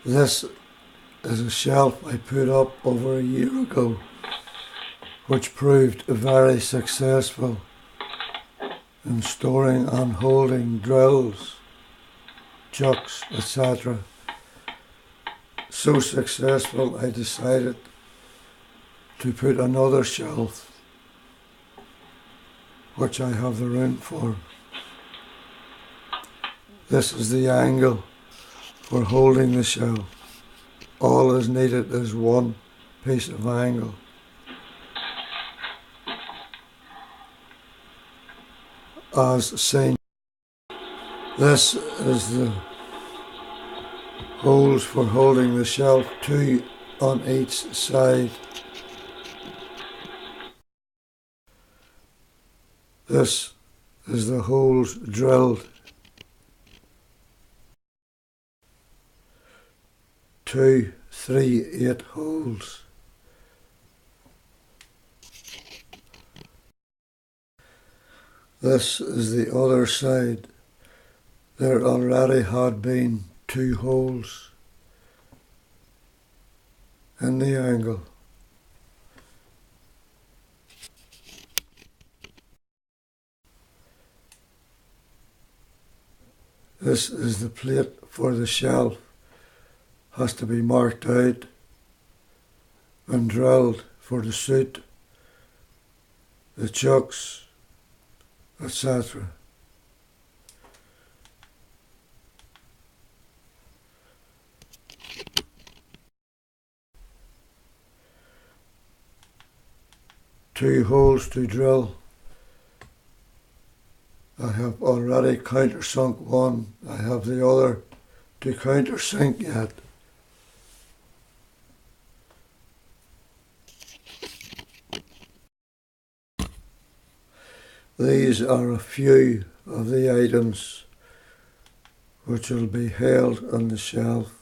This is a shelf I put up over a year ago, which proved very successful in storing and holding drills, chucks, etc. So successful I decided to put another shelf, which I have the room for. This is the angle for holding the shelf. All is needed is one piece of angle. As seen, this is the holes for holding the shelf, two on each side. This is the holes drilled. 2, 3, 8 holes. This is the other side. There already had been 2 holes in the angle. This is the plate for the shelf. Has to be marked out and drilled for the suit, the chucks, etc. Two holes to drill. I have already countersunk one. I have the other to countersink yet. These are a few of the items which will be held on the shelf.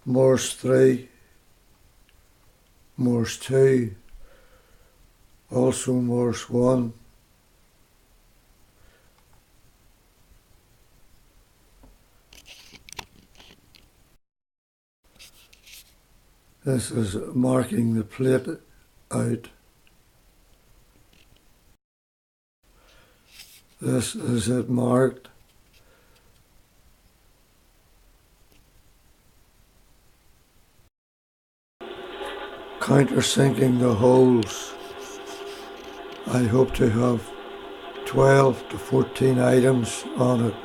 Morse 3, Morse 2, also Morse 1. This is marking the plate out. This is it marked. Countersinking the holes. I hope to have 12 to 14 items on it.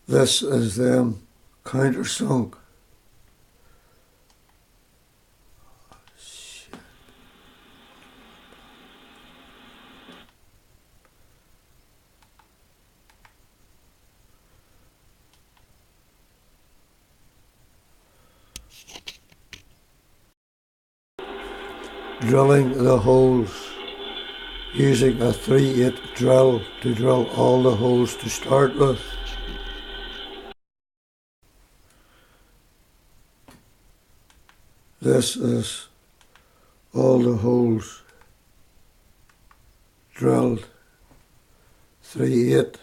This is them countersunk. Drilling the holes. Using a 3/8 drill to drill all the holes to start with. This is all the holes drilled 3/8.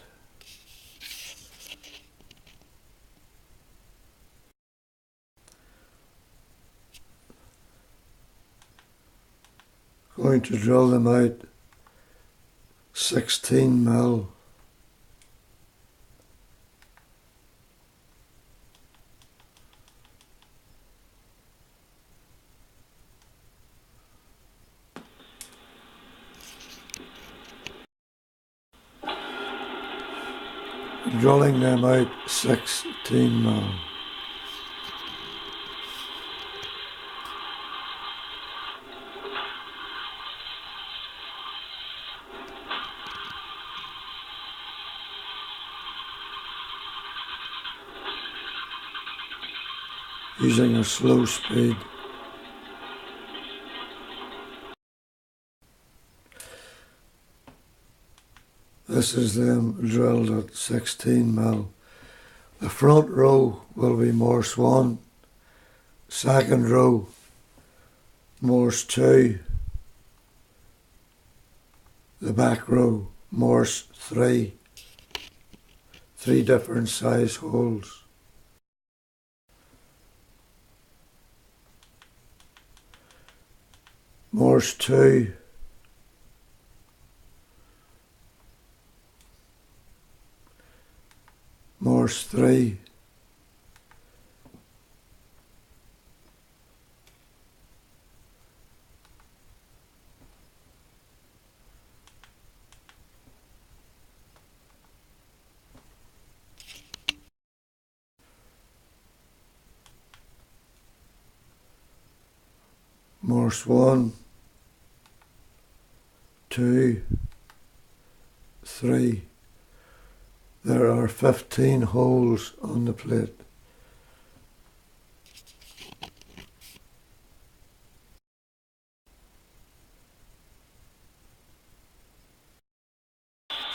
Going to drill them out 16 mil. Drilling them out 16 mil. Using a slow speed. This is them drilled at 16 mil. The front row will be Morse 1, second row, Morse 2, the back row, Morse 3, 3 different size holes. Morse 2, Morse 3, Morse 1, 2, 3. There are 15 holes on the plate.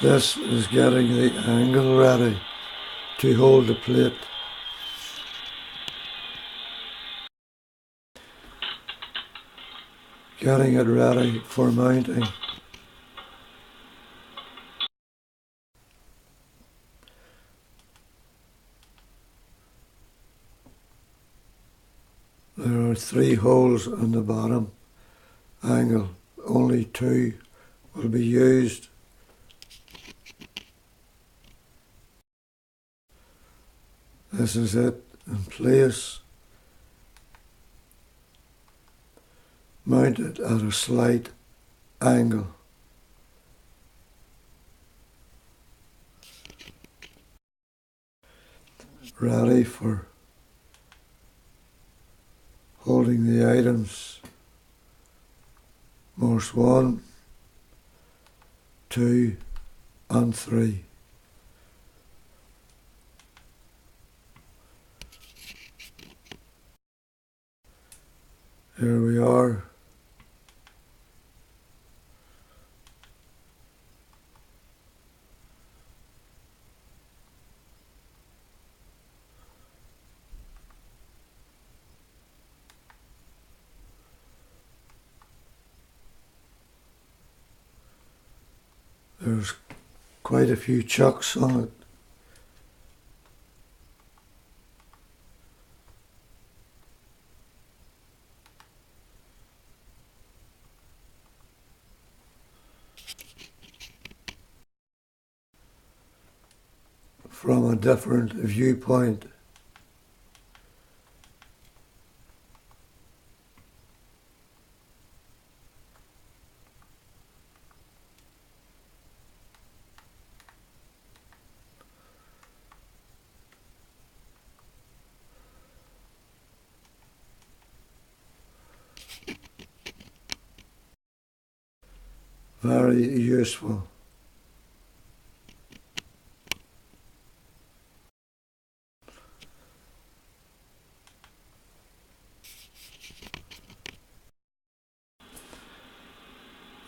This is getting the angle ready to hold the plate. Getting it ready for mounting. There are 3 holes on the bottom angle. Only 2 will be used. This is it in place. Mounted at a slight angle. Ready for holding the items. Morse 1, 2 and 3. Here we are. There's quite a few chucks on it. From a different viewpoint. Very useful.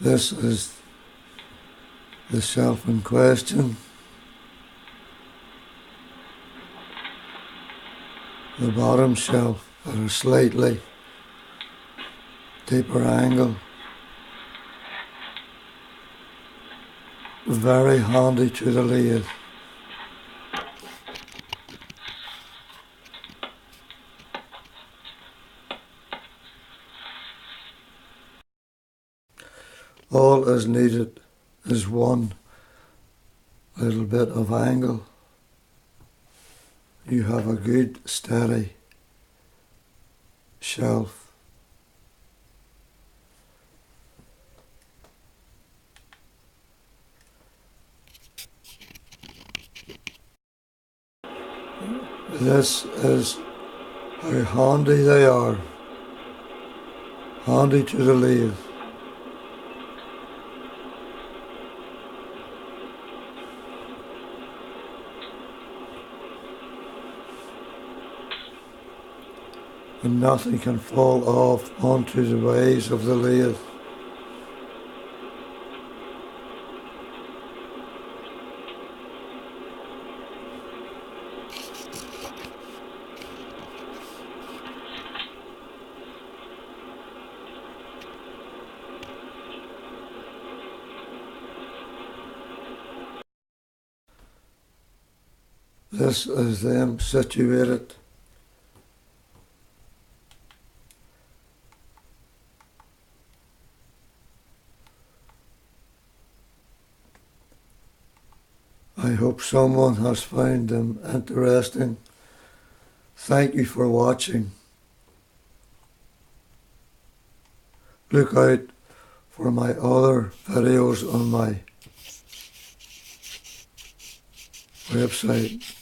This is the shelf in question. The bottom shelf at a slightly deeper angle. Very handy to the lathe. All is needed is one little bit of angle. You have a good steady shelf. This is how handy they are. Handy to the lathe. And nothing can fall off onto the ways of the lathe. This is them situated. I hope someone has found them interesting. Thank you for watching. Look out for my other videos on my website.